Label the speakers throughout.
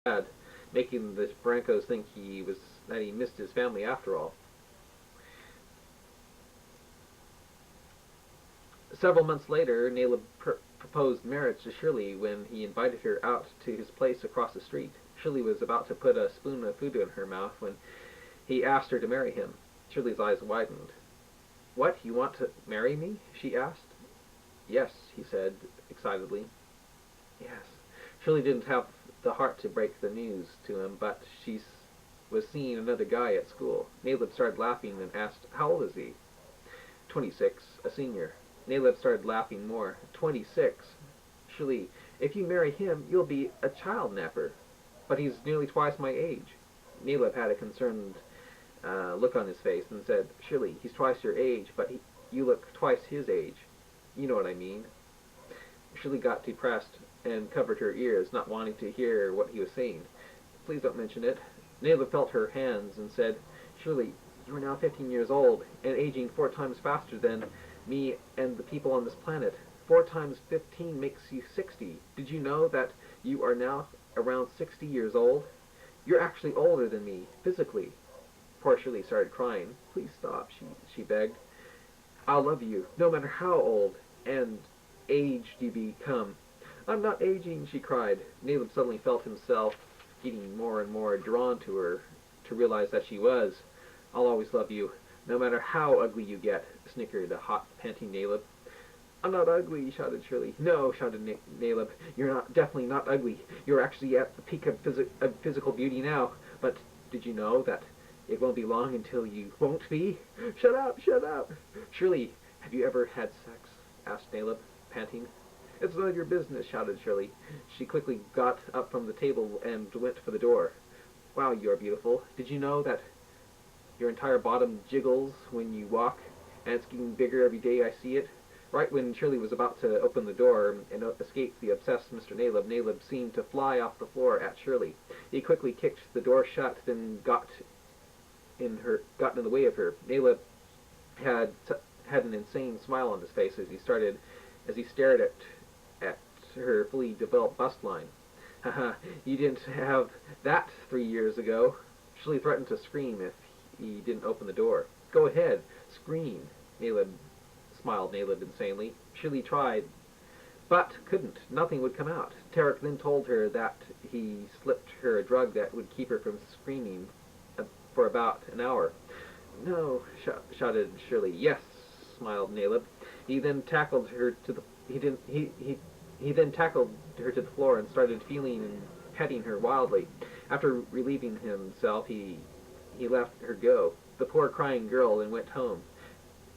Speaker 1: bad, making the Brancos think that he missed his family after all. Several months later, Nayla proposed marriage to Shirley when he invited her out to his place across the street. Shirley was about to put a spoon of food in her mouth when he asked her to marry him. Shirley's eyes widened. "What, you want to marry me?" she asked. "Yes," he said excitedly. "Yes." Shirley didn't have the heart to break the news to him, but she was seeing another guy at school. Nayla started laughing and asked, "How old is he?" 26, a senior. Nayla started laughing more. 26. Shirley, if you marry him, you'll be a child napper. But he's nearly twice my age. Nayla had a concerned look on his face and said, "Shirley, he's twice your age, but you look twice his age. You know what I mean." Shirley got depressed and covered her ears, not wanting to hear what he was saying. "Please don't mention it." Nayla felt her hands and said, "Shirley, you are now 15 years old and aging 4 times faster than me and the people on this planet. 4 times 15 makes you 60. Did you know that you are now around 60 years old? You're actually older than me, physically." Poor Shirley started crying. "Please stop," she begged. "I'll love you, no matter how old and aged you become." "I'm not aging," she cried. Nayland suddenly felt himself getting more and more drawn to her, to realize that she was. "I'll always love you, no matter how ugly you get," snickered a hot, panting Nayland. "I'm not ugly," shouted Shirley. "No," shouted Nayland. "You're definitely not ugly. You're actually at the peak of physical beauty now. But did you know that it won't be long until you won't be?" "Shut up, shut up!" "Shirley, have you ever had sex?" asked Nayland, panting. "It's none of your business," shouted Shirley. She quickly got up from the table and went for the door. "Wow, you are beautiful. Did you know that your entire bottom jiggles when you walk, and it's getting bigger every day I see it?" Right when Shirley was about to open the door and escape the obsessed Mr. Nayland seemed to fly off the floor at Shirley. He quickly kicked the door shut, then got in the way of her. Nayland had an insane smile on his face as he stared at her fully developed bust line. "Haha, you didn't have that 3 years ago." Shirley threatened to scream if he didn't open the door. "Go ahead, scream," smiled Nayland insanely. Shirley tried, but couldn't. Nothing would come out. Tarek then told her that he slipped her a drug that would keep her from screaming for about an hour. "No," shouted Shirley. "Yes," smiled Nayland. He then tackled her to the floor and started feeling and petting her wildly. After relieving himself, he let her go. The poor crying girl then went home.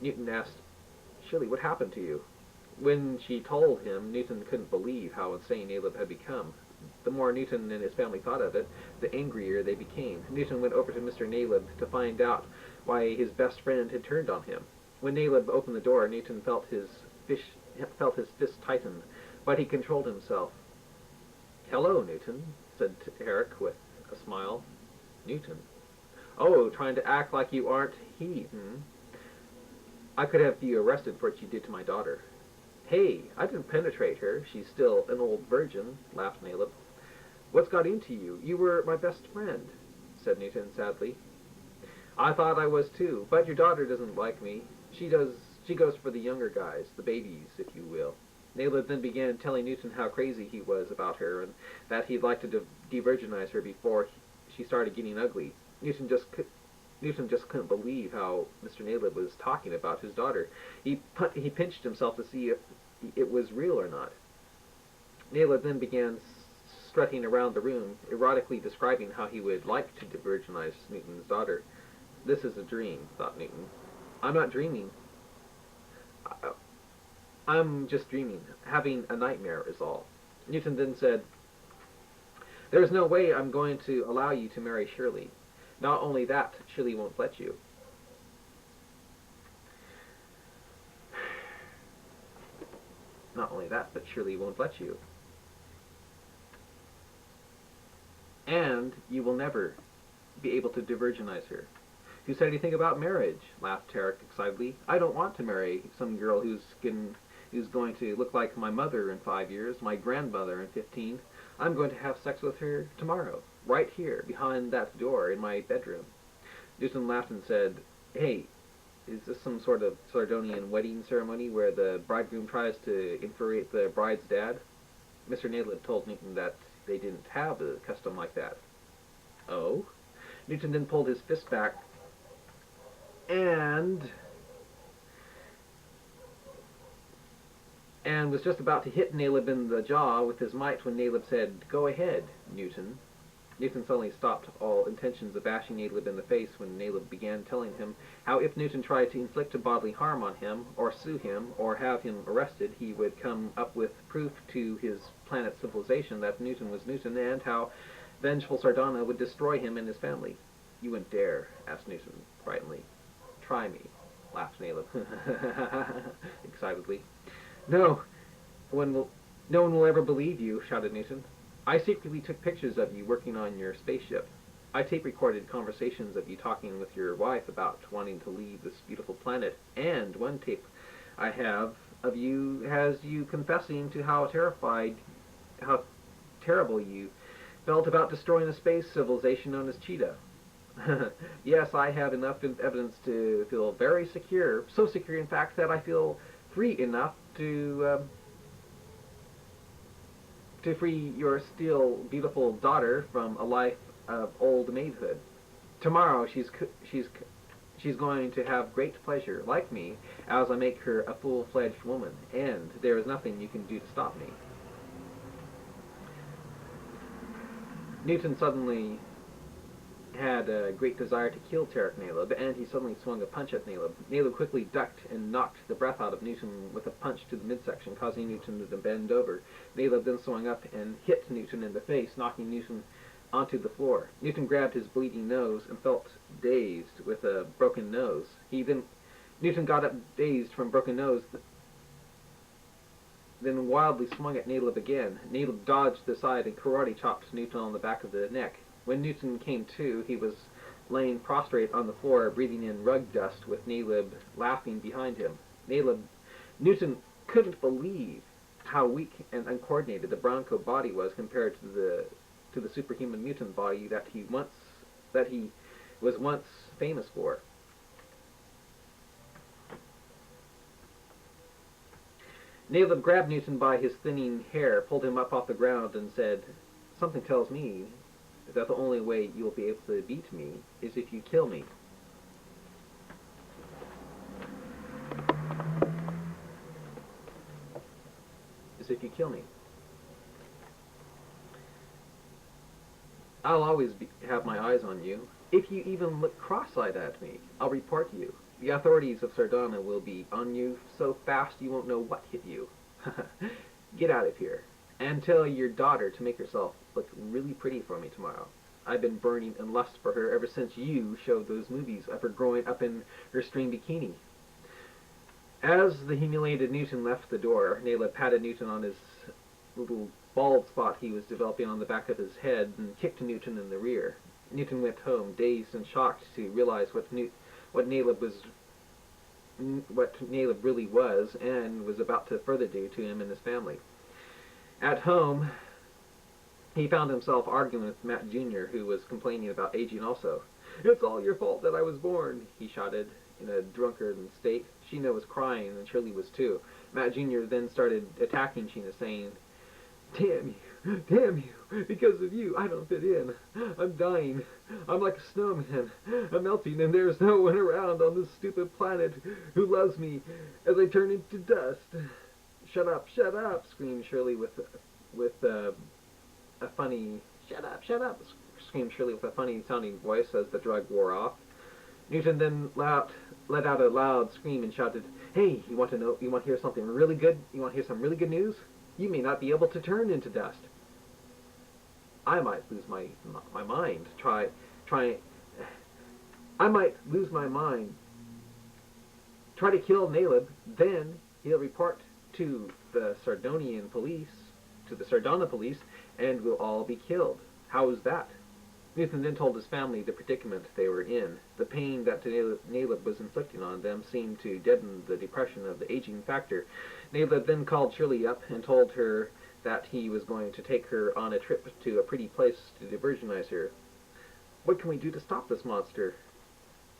Speaker 1: Newton asked, "Shirley, what happened to you?" When she told him, Newton couldn't believe how insane Nayland had become. The more Newton and his family thought of it, the angrier they became. Newton went over to Mr. Nayland to find out why his best friend had turned on him. When Nayland opened the door, Newton felt his fist tighten, but he controlled himself. "Hello, Newton," said Eric with a smile. "Newton? Oh, trying to act like you aren't he, hmm? I could have you arrested for what you did to my daughter." "Hey, I didn't penetrate her. She's still an old virgin," laughed Nayland. "What's got into you? You were my best friend," said Newton sadly. "I thought I was too, but your daughter doesn't like me. She goes for the younger guys, the babies, if you will." Nayland then began telling Newton how crazy he was about her, and that he'd like to de-virginize her before she started getting ugly. Newton just couldn't believe how Mr. Nayland was talking about his daughter. He pinched himself to see if it was real or not. Nayland then began strutting around the room, erotically describing how he would like to de-virginize Newton's daughter. "This is a dream," thought Newton. "I'm not dreaming. I'm just dreaming. Having a nightmare is all." Newton then said, "There's no way I'm going to allow you to marry Shirley. Not only that, Shirley won't let you." "Not only that, but Shirley won't let you. And you will never be able to de-virginize her." "Who said anything about marriage?" laughed Tarek excitedly. "I don't want to marry some girl who's going to look like my mother in 5 years, my grandmother in 15. I'm going to have sex with her tomorrow, right here, behind that door in my bedroom. Newton laughed and said, "Hey, is this some sort of Sardonian wedding ceremony where the bridegroom tries to infuriate the bride's dad?" Mr. Naylor told Newton that they didn't have a custom like that. Oh? Newton then pulled his fist back and was just about to hit Naleb in the jaw with his might when Naleb said, "Go ahead, Newton." Newton suddenly stopped all intentions of bashing Naleb in the face when Naleb began telling him how if Newton tried to inflict a bodily harm on him, or sue him, or have him arrested, he would come up with proof to his planet's civilization that Newton was Newton, and how vengeful Sardana would destroy him and his family. "You wouldn't dare," asked Newton frighteningly. "Try me," laughed Naleb excitedly. "No, no one will ever believe you," shouted Newton. "I secretly took pictures of you working on your spaceship. I tape-recorded conversations of you talking with your wife about wanting to leave this beautiful planet, and one tape I have of you has you confessing to how terrible you felt about destroying a space civilization known as Cheetah. Yes, I have enough evidence to feel very secure, so secure in fact that I feel free enough to free your still beautiful daughter from a life of old maidhood. Tomorrow she's going to have great pleasure, like me, as I make her a full-fledged woman, and there is nothing you can do to stop me." Newton suddenly had a great desire to kill Tarek Naleb, and he suddenly swung a punch at Naleb. Naleb quickly ducked and knocked the breath out of Newton with a punch to the midsection, causing Newton to bend over. Naleb then swung up and hit Newton in the face, knocking Newton onto the floor. Newton grabbed his bleeding nose and felt dazed with a broken nose. Newton got up dazed from broken nose, then wildly swung at Naleb again. Naleb dodged aside and karate chopped Newton on the back of the neck. When Newton came to, he was laying prostrate on the floor, breathing in rug dust, with Naleb laughing behind him. Newton couldn't believe how weak and uncoordinated the Bronco body was compared to the superhuman mutant body that he was once famous for. Naleb grabbed Newton by his thinning hair, pulled him up off the ground, and said, "Something tells me that the only way you'll be able to beat me is if you kill me." "I'll always have my eyes on you. If you even look cross-eyed at me, I'll report you. The authorities of Sardana will be on you so fast you won't know what hit you. Get out of here. And tell your daughter to make herself look really pretty for me tomorrow. I've been burning in lust for her ever since you showed those movies of her growing up in her string bikini." As the humiliated Newton left the door, Naleb patted Newton on his little bald spot he was developing on the back of his head and kicked Newton in the rear. Newton went home, dazed and shocked to realize what Naleb really was and was about to further do to him and his family. At home, he found himself arguing with Matt Jr., who was complaining about aging also. "It's all your fault that I was born," he shouted in a drunken state. Sheena was crying, and Shirley was too. Matt Jr. then started attacking Sheena, saying, Damn you, because of you, I don't fit in. I'm dying. I'm like a snowman. I'm melting, and there's no one around on this stupid planet who loves me as I turn into dust." Shut up, screamed Shirley with a funny, shut up, screamed Shirley with a funny-sounding voice as the drug wore off. Newton then let out a loud scream and shouted, "Hey, you want to hear something really good? You want to hear some really good news? You may not be able to turn into dust." "I might lose my mind. I might lose my mind. Try to kill Naleb, then he'll report to the Sardana police, and we'll all be killed. How's that?" Newton then told his family the predicament they were in. The pain that Naleb was inflicting on them seemed to deaden the depression of the aging factor. Naleb then called Shirley up and told her that he was going to take her on a trip to a pretty place to de-virginize her. "What can we do to stop this monster?"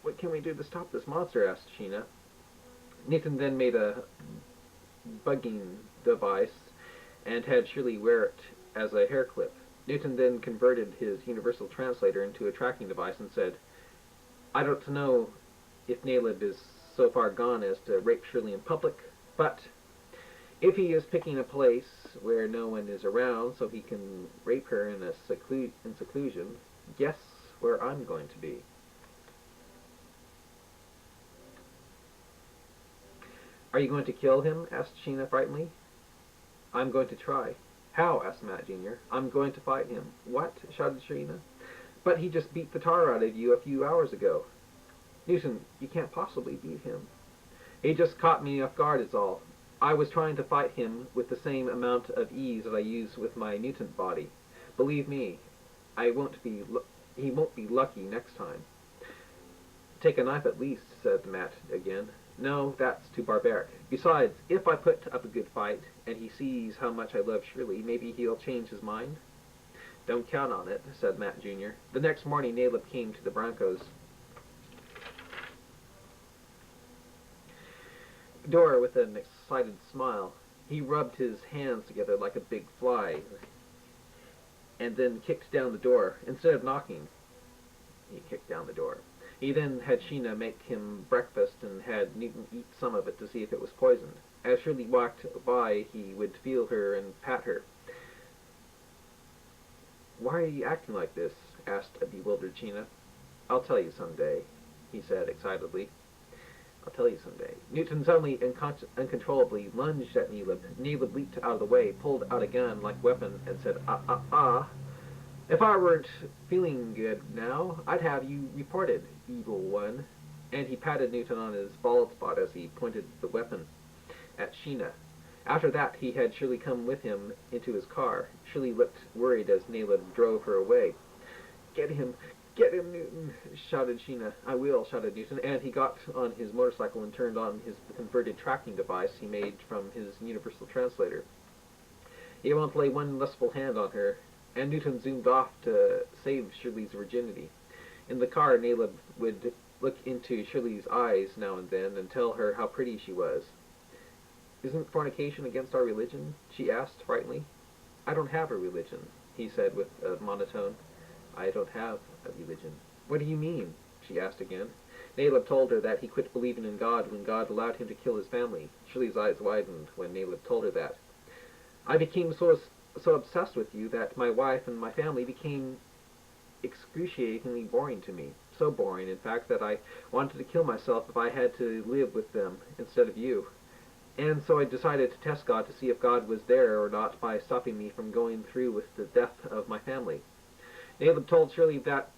Speaker 1: "What can we do to stop this monster?" asked Sheena. Nathan then made a bugging device and had Shirley wear it as a hair clip. Newton then converted his universal translator into a tracking device and said, "I don't know if Naleb is so far gone as to rape Shirley in public, but if he is picking a place where no one is around so he can rape her in seclusion, guess where I'm going to be." "Are you going to kill him?" asked Sheena frightenedly. "I'm going to try." "How?" asked Matt Jr. "I'm going to fight him." "What?" shouted Sheena. "But he just beat the tar out of you a few hours ago." "Newton, you can't possibly beat him." "He just caught me off guard is all. I was trying to fight him with the same amount of ease that I use with my mutant body. Believe me, he won't be lucky next time." "Take a knife at least," said Matt again. "No, that's too barbaric. Besides, if I put up a good fight, and he sees how much I love Shirley, maybe he'll change his mind." "Don't count on it," said Matt Jr. The next morning, Naleb came to the Broncos' door with an excited smile. He rubbed his hands together like a big fly, and then kicked down the door. Instead of knocking, he kicked down the door. He then had Sheena make him breakfast and had Newton eat some of it to see if it was poisoned. As Shirley walked by, he would feel her and pat her. "Why are you acting like this?" asked a bewildered Sheena. "I'll tell you someday," he said excitedly. "I'll tell you someday." Newton suddenly uncontrollably lunged at Naleb. Naleb leaped out of the way, pulled out a gun like weapon, and said, "Ah. If I weren't feeling good now, I'd have you reported, evil one." And he patted Newton on his bald spot as he pointed the weapon at Sheena. After that, he had Shirley come with him into his car. Shirley looked worried as Naleb drove her away. Get him, Newton," shouted Sheena. "I will," shouted Newton, and he got on his motorcycle and turned on his converted tracking device he made from his universal translator. He won't lay one lustful hand on her, and Newton zoomed off to save Shirley's virginity. In the car, Naleb would look into Shirley's eyes now and then and tell her how pretty she was. "Isn't fornication against our religion?" she asked frightenedly. "I don't have a religion," he said with a monotone. "I don't have a religion." "What do you mean?" she asked again. Naleb told her that he quit believing in God when God allowed him to kill his family. Shirley's eyes widened when Naleb told her that. "I became so obsessed with you that my wife and my family became excruciatingly boring to me. So boring, in fact, that I wanted to kill myself if I had to live with them instead of you. And so I decided to test God to see if God was there or not by stopping me from going through with the death of my family." Naleb told Shirley that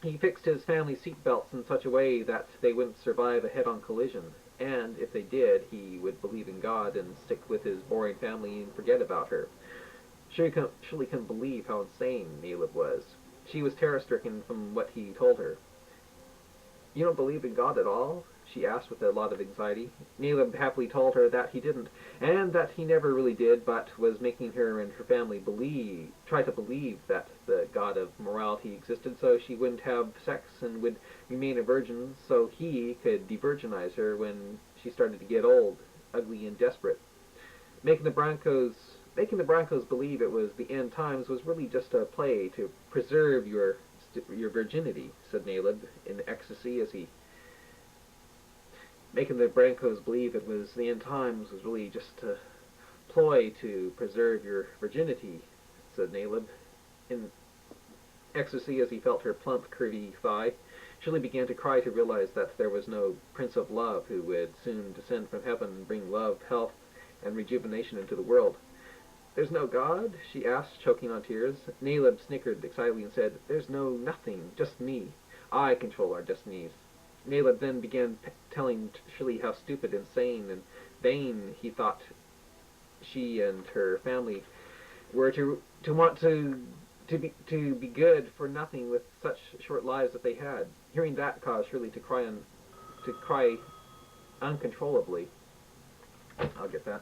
Speaker 1: he fixed his family seatbelts in such a way that they wouldn't survive a head-on collision, and if they did, he would believe in God and stick with his boring family and forget about her. Shirley couldn't believe how insane Naleb was. She was terror-stricken from what he told her. "You don't believe in God at all?" she asked with a lot of anxiety. Naleb happily told her that he didn't, and that he never really did, but was making her and her family try to believe that the God of morality existed so she wouldn't have sex and would remain a virgin so he could de-virginize her when she started to get old, ugly, and desperate. Making the Broncos believe it was the end times was really just a play to preserve your virginity, said Naleb in ecstasy as he... Making the Broncos believe it was the end times was really just a ploy to preserve your virginity, said Naleb in ecstasy as he felt her plump, curvy thigh. Shirley began to cry to realize that there was no Prince of Love who would soon descend from heaven and bring love, health, and rejuvenation into the world. "There's no God?" she asked, choking on tears. Naleb snickered excitedly and said, "There's no nothing, just me. I control our destinies." Naleb then began telling Shirley how stupid, insane, and vain he thought she and her family were to want to be good for nothing with such short lives that they had. Hearing that caused Shirley to cry uncontrollably. I'll get that.